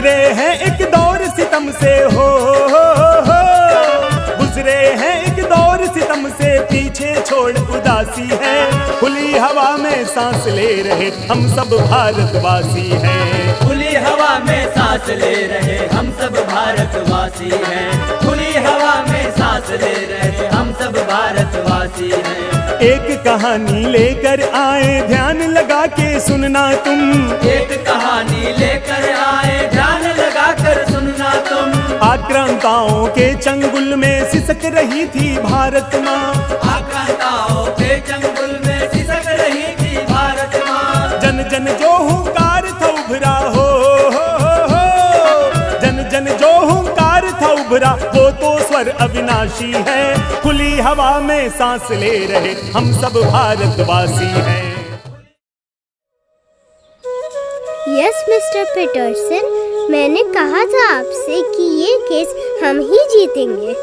गुजरे हैं एक दौर सितम से हो, गुजरे हैं एक दौर सितम से, पीछे छोड़ उदासी है। खुली हवा में सांस ले रहे हम सब भारतवासी हैं। खुली हवा में सांस ले रहे हम सब भारतवासी हैं। खुली हवा में सांस ले रहे हम सब भारतवासी हैं। एक कहानी लेकर आए, ध्यान लगा के सुनना तुम। एक कहानी लेकर आए, ध्यान लगा कर सुनना तुम। आक्रांताओं के चंगुल में सिसक रही थी भारत माँ। आक्रांताओं के चंगुल में सिसक रही थी भारत माँ। जन जन जो हुंकार था उभरा हो, जन जन जो हुंकार था उभरा, वो तो स्वर अविनाशी है। खुली हवा में सांस ले रहे हम सब भारतवासी हैं। यस मिस्टर पीटरसन, मैंने कहा था आपसे कि ये केस हम ही जीतेंगे।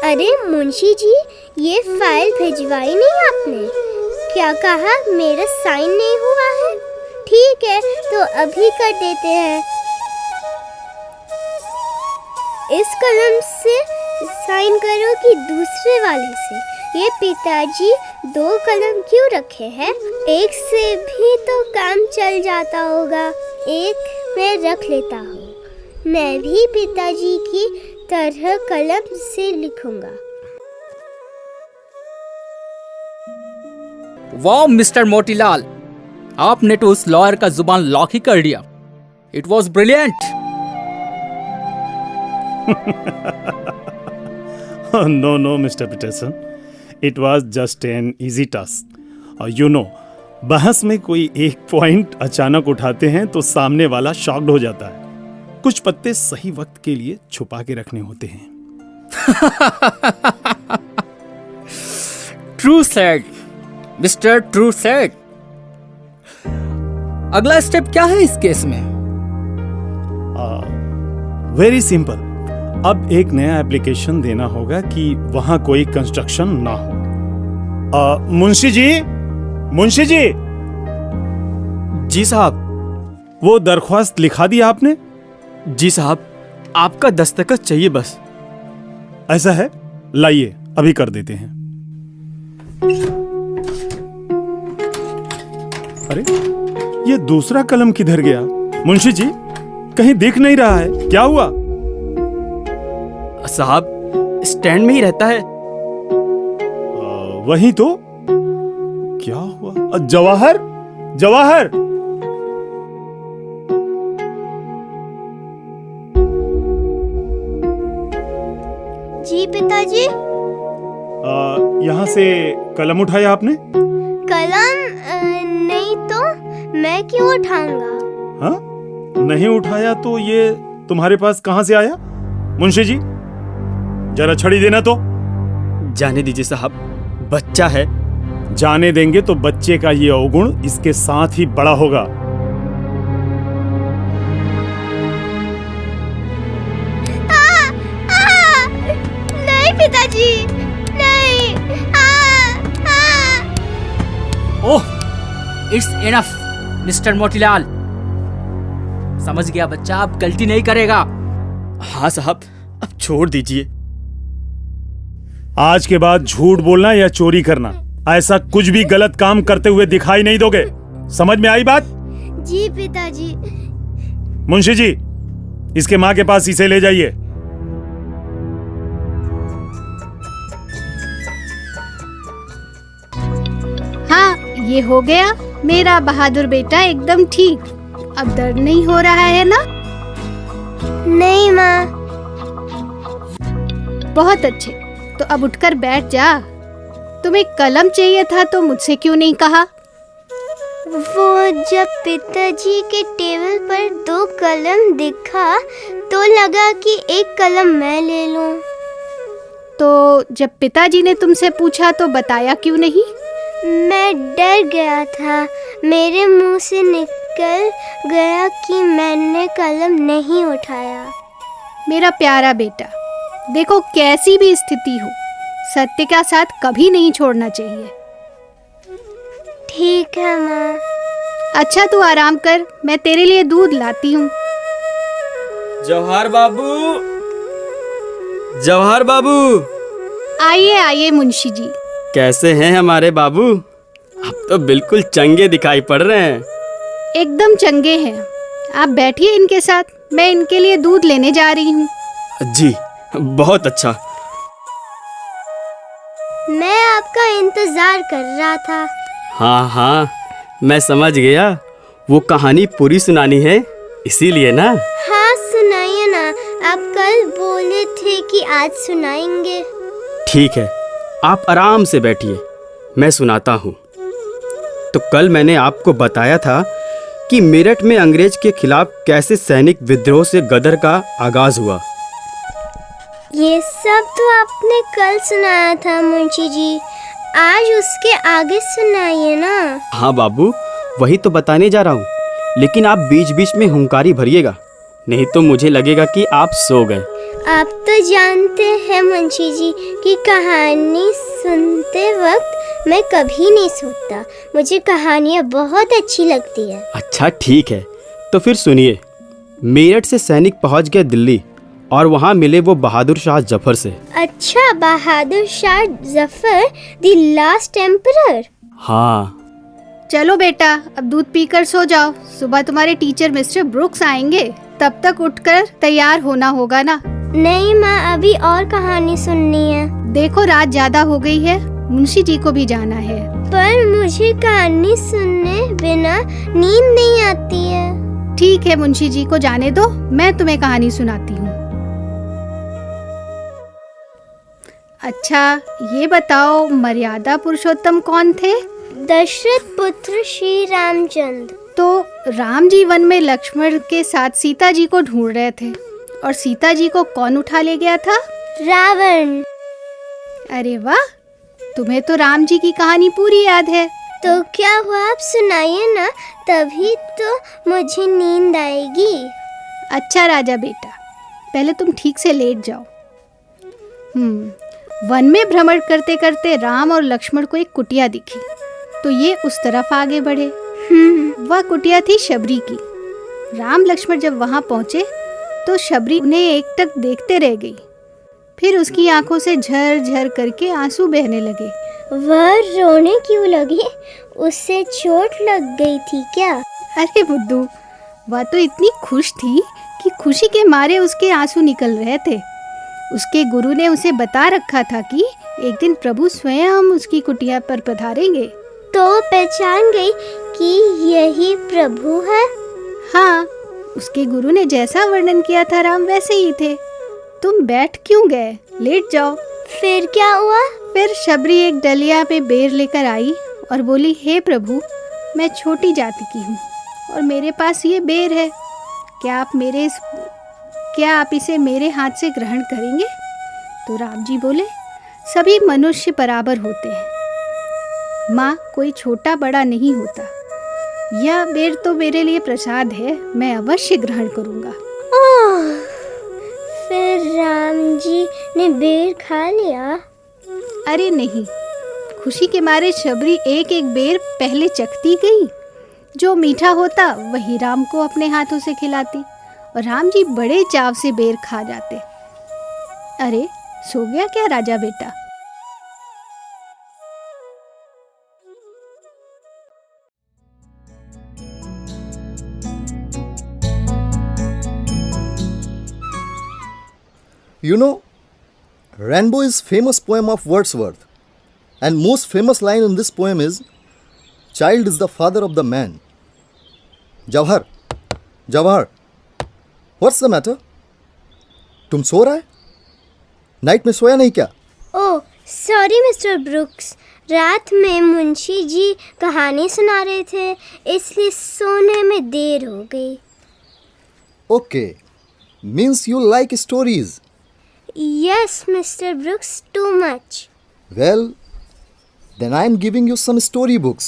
अरे मुंशी जी, ये फाइल भिजवाई नहीं आपने? क्या कहा, मेरा साइन नहीं हुआ है? ठीक है, तो अभी कर देते हैं। इस कलम से साइन करो कि दूसरे वाले से? ये पिताजी दो कलम क्यों रखे हैं? एक से भी तो काम चल जाता होगा। एक मैं रख लेता हूँ। मैं भी पिताजी की तरह कलम से लिखूंगा। वाह मिस्टर मोतीलाल, आपने तो उस लॉयर का जुबान लॉक ही कर दिया। It was brilliant. No, no, Mr. Peterson. It was just an easy task. You know, बहस में कोई एक पॉइंट अचानक उठाते हैं तो सामने वाला शॉक्ड हो जाता है। कुछ पत्ते सही वक्त के लिए छुपा के रखने होते हैं। True said mister, true said. अगला स्टेप क्या है इस केस में? Very simple. अब एक नया एप्लीकेशन देना होगा कि वहां कोई कंस्ट्रक्शन ना हो। मुंशी जी, मुंशी जी। जी साहब। वो दरख्वास्त लिखा दी आपने? जी साहब, आपका दस्तखत चाहिए बस। ऐसा है, लाइए अभी कर देते हैं। अरे ये दूसरा कलम किधर गया? मुंशी जी, कहीं दिख नहीं रहा है, क्या हुआ? साहब, स्टैंड में ही रहता है। वही तो। क्या हुआ? जवाहर, जवाहर। जी पिताजी। यहाँ से कलम उठाया आपने? कलम नहीं तो मैं क्यों उठाऊंगा? हाँ, नहीं उठाया तो ये तुम्हारे पास कहाँ से आया? मुंशी जी, जरा छड़ी देना तो। जाने दीजिए साहब, बच्चा है। जाने देंगे तो बच्चे का ये अवगुण इसके साथ ही बड़ा होगा। नहीं पिताजी, नहीं। ओह, इट्स इनफ मिस्टर मोतीलाल। समझ गया बच्चा, अब गलती नहीं करेगा। हाँ साहब, अब छोड़ दीजिए। आज के बाद झूठ बोलना या चोरी करना, ऐसा कुछ भी गलत काम करते हुए दिखाई नहीं दोगे। समझ में आई बात? जी पिताजी। मुंशी जी, इसके माँ के पास इसे ले जाइए। हाँ, ये हो गया। मेरा बहादुर बेटा एकदम ठीक। अब दर्द नहीं हो रहा है ना? नहीं माँ। बहुत अच्छे, तो अब उठकर बैठ जा। तुम्हें कलम चाहिए था तो मुझसे क्यों नहीं कहा? वो जब पिताजी के टेबल पर दो कलम दिखा तो लगा कि एक कलम मैं ले लूं। तो जब पिताजी ने तुमसे पूछा तो बताया क्यों नहीं? मैं डर गया था। मेरे मुंह से निकल गया कि मैंने कलम नहीं उठाया। मेरा प्यारा बेटा, देखो कैसी भी स्थिति हो, सत्य का साथ कभी नहीं छोड़ना चाहिए। ठीक है माँ। अच्छा तू आराम कर, मैं तेरे लिए दूध लाती हूँ। जवाहर बाबू, जवाहर बाबू। आइए आइए मुंशी जी। कैसे हैं हमारे बाबू? आप तो बिल्कुल चंगे दिखाई पड़ रहे हैं। एकदम चंगे हैं। आप बैठिए इनके साथ, मैं इनके लिए दूध लेने जा रही हूँ। जी, बहुत अच्छा। मैं आपका इंतजार कर रहा था। हाँ हाँ, मैं समझ गया। वो कहानी पूरी सुनानी है, इसीलिए ना? हाँ सुनाइए ना, आप कल बोले थे कि आज सुनाएंगे। ठीक है, आप आराम से बैठिए, मैं सुनाता हूँ। तो कल मैंने आपको बताया था कि मेरठ में अंग्रेज के खिलाफ कैसे सैनिक विद्रोह से गदर का आगाज हुआ। ये सब तो आपने कल सुनाया था मुंशी जी, आज उसके आगे सुनाइए ना। हाँ बाबू, वही तो बताने जा रहा हूँ, लेकिन आप बीच बीच में हुंकारी भरिएगा, नहीं तो मुझे लगेगा कि आप सो गए। आप तो जानते हैं मुंशी जी कि कहानी सुनते वक्त मैं कभी नहीं सोता। मुझे कहानियाँ बहुत अच्छी लगती है। अच्छा ठीक है, तो फिर सुनिए। मेरठ से सैनिक पहुंच गए दिल्ली और वहां मिले वो बहादुर शाह जफर से। अच्छा, Bahadur Shah Zafar, the last emperor. हाँ। चलो बेटा, अब दूध पीकर सो जाओ। सुबह तुम्हारे टीचर मिस्टर ब्रुक्स आएंगे, तब तक उठकर तैयार होना होगा ना। नहीं माँ, अभी और कहानी सुननी है। देखो रात ज्यादा हो गई है, मुंशी जी को भी जाना है। पर मुझे कहानी सुनने बिना नींद नहीं आती है। ठीक है, मुंशी जी को जाने दो, मैं तुम्हें कहानी सुनाती हूँ। अच्छा ये बताओ, मर्यादा पुरुषोत्तम कौन थे? दशरथ पुत्र श्री रामचंद्र। तो राम जी वन में लक्ष्मण के साथ सीता जी को ढूंढ रहे थे, और सीता जी को कौन उठा ले गया था? रावण। अरे वाह, तुम्हें तो राम जी की कहानी पूरी याद है। तो क्या हुआ, आप सुनाइए ना, तभी तो मुझे नींद आएगी। अच्छा राजा बेटा, पहले तुम ठीक से लेट जाओ। वन में भ्रमण करते करते राम और लक्ष्मण को एक कुटिया दिखी, तो ये उस तरफ आगे बढ़े। वह कुटिया थी शबरी की। राम लक्ष्मण जब वहां पहुंचे तो शबरी उन्हें एकटक देखते रह गई। फिर उसकी आंखों से झर झर करके आंसू बहने लगे। वह रोने क्यों लगी? उससे चोट लग गई थी क्या? अरे बुद्धू, वह तो इतनी खुश थी कि खुशी के मारे उसके आंसू निकल रहे थे। उसके गुरु ने उसे बता रखा था कि एक दिन प्रभु स्वयं उसकी कुटिया पर पधारेंगे। तो पहचान गई कि यही प्रभु है? हाँ, उसके गुरु ने जैसा वर्णन किया था राम वैसे ही थे। तुम बैठ क्यों गए, लेट जाओ। फिर क्या हुआ? फिर शबरी एक डलिया में बेर लेकर आई और बोली, हे प्रभु, मैं छोटी जाति की हूँ और मेरे पास ये बेर है, क्या आप इसे मेरे हाथ से ग्रहण करेंगे? तो राम जी बोले, सभी मनुष्य बराबर होते हैं माँ, कोई छोटा बड़ा नहीं होता। यह बेर तो मेरे लिए प्रसाद है, मैं अवश्य ग्रहण करूँगा। फिर राम जी ने बेर खा लिया? अरे नहीं, खुशी के मारे शबरी एक एक बेर पहले चखती गई। जो मीठा होता वही राम को अपने हाथों से खिलाती और राम जी बड़े चाव से बेर खा जाते। अरे सो गया क्या राजा बेटा? You know, Rainbow is famous poem of Wordsworth, and most famous line in this poem is, "Child is the father of the man." Jawahar, what's the matter? तुम सो रहा है? नाइट में सोया नहीं क्या? ओह सॉरी मिस्टर ब्रुक्स, रात में मुंशी जी कहानी सुना रहे थे, इसलिए सोने में देर हो गई। Okay, means you like stories. Yes, Mr. Brooks, too much. Well, then I am giving you some story books.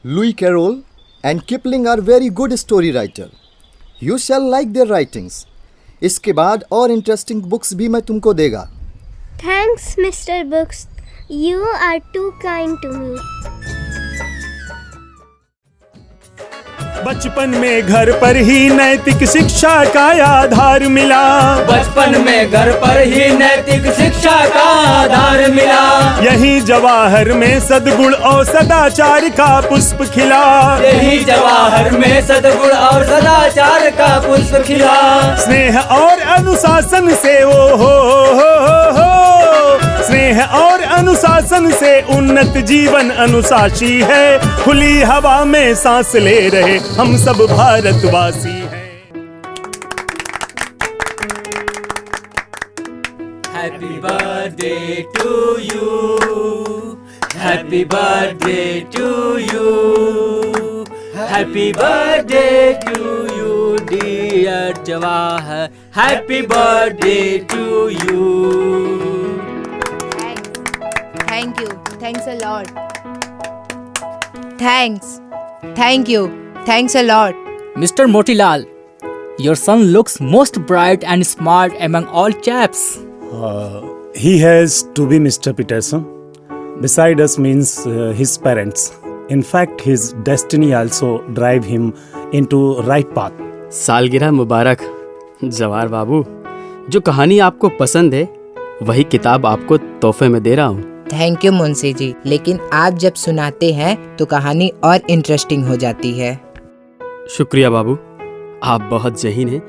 Lewis Carroll and Kipling are very good story writer. You shall like their writings. इसके बाद और interesting books भी मैं तुमको देगा। Thanks, Mr. Brooks. You are too kind to me. बचपन में घर पर ही नैतिक शिक्षा का आधार मिला। बचपन में घर पर ही नैतिक शिक्षा का आधार मिला। यही जवाहर में सद्गुण और सदाचार का पुष्प खिला। यही जवाहर में सद्गुण और सदाचार का पुष्प खिला। स्नेह और अनुशासन से हो स्नेह और अनुशासन से उन्नत जीवन अनुशासी है। खुली हवा में सांस ले रहे हम सब भारतवासी हैं। Happy birthday to you, happy birthday to you, happy birthday to you dear Jawahar, happy birthday to you. Thank you. Thanks a lot. Thanks. Thank you. Thanks a lot. Mr. Motilal, your son looks most bright and smart among all chaps. He has to be Mr. Peterson. Beside us means his parents. In fact, his destiny also drive him into right path. सालगिरह मुबारक जवाहर बाबू। जो कहानी आपको पसंद है वही किताब आपको तोहफे में दे रहा हूँ। थैंक यू मुंशी जी, लेकिन आप जब सुनाते हैं तो कहानी और इंटरेस्टिंग हो जाती है। शुक्रिया बाबू, आप बहुत ज़हीन हैं,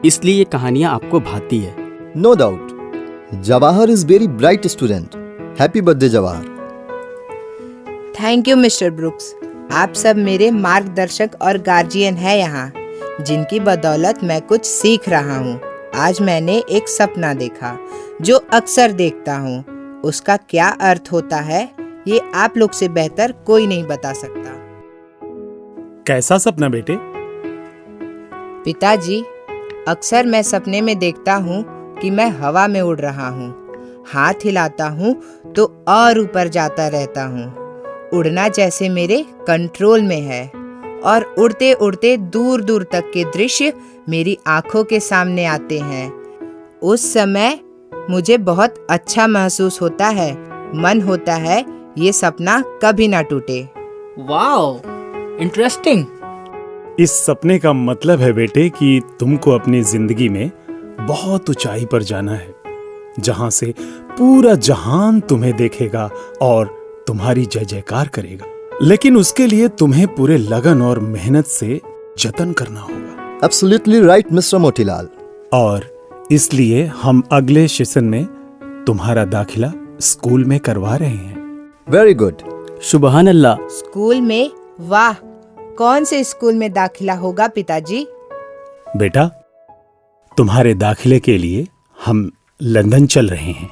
इसलिए ये कहानियाँ आपको भाती है। No doubt. Jawahar is very bright student. Happy birthday, Jawahar. Thank you mister brooks. आप सब मेरे मार्गदर्शक और गार्जियन हैं यहाँ, जिनकी बदौलत मैं कुछ सीख रहा हूँ। आज मैंने एक सपना देखा जो अक्सर देखता हूँ। उसका क्या अर्थ होता है ये आप लोग से बेहतर कोई नहीं बता सकता। कैसा सपना बेटे? पिताजी, अक्सर मैं सपने में देखता हूँ कि मैं हवा में उड़ रहा हूँ। हाथ हिलाता हूँ तो और ऊपर जाता रहता हूँ। उड़ना जैसे मेरे कंट्रोल में है और उड़ते उड़ते दूर दूर तक के दृश्य मेरी आंखों के सामने आते हैं। उस समय मुझे बहुत अच्छा महसूस होता है। मन होता है ये सपना कभी ना टूटे। Wow, interesting. इस सपने का मतलब है बेटे कि तुमको अपनी जिंदगी में बहुत ऊंचाई पर जाना है, जहां से पूरा जहान तुम्हें देखेगा और तुम्हारी जय जयकार करेगा। लेकिन उसके लिए तुम्हें पूरे लगन और मेहनत से जतन करना होगा। Absolutely right, Mr. Motilal. और इसलिए हम अगले सेशन में तुम्हारा दाखिला स्कूल में करवा रहे हैं। Very good. सुबहान अल्लाह। स्कूल में? वाह, कौन से स्कूल में दाखिला होगा पिताजी? बेटा, तुम्हारे दाखिले के लिए हम लंदन चल रहे हैं।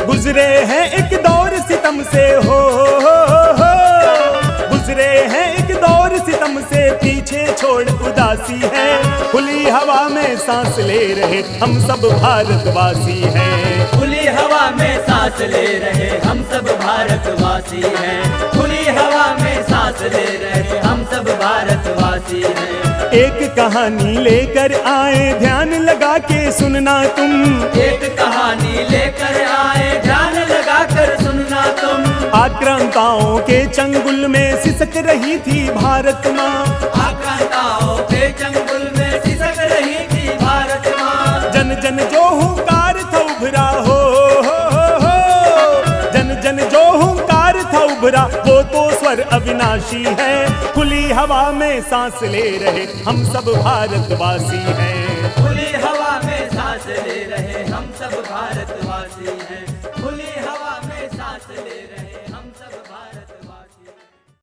गुजरे हैं एक दौर सितम से हो गुजरे हैं एक दौर सितम से, पीछे छोड़ उदासी है। खुली हवा में सांस ले रहे हम सब भारतवासी हैं। खुली हवा में सांस ले रहे हम सब भारतवासी हैं। खुली हवा में सांस ले रहे हम सब भारतवासी हैं। एक कहानी लेकर आए, ध्यान लगा के सुनना तुम। एक कहानी लेकर आए, ध्यान लगा कर सुनना तुम। आक्रांताओं के चंगुल में सिसक रही थी भारत माँ। आक्रांताओं के चंगुल में सिसक रही थी भारत माँ। जन जन जो हुंकार था उभरा हो जन जन जो हुंकार था उभरा, वो तो स्वर अविनाशी है। खुली हवा में सांस ले रहे हम सब भारतवासी हैं। खुली हवा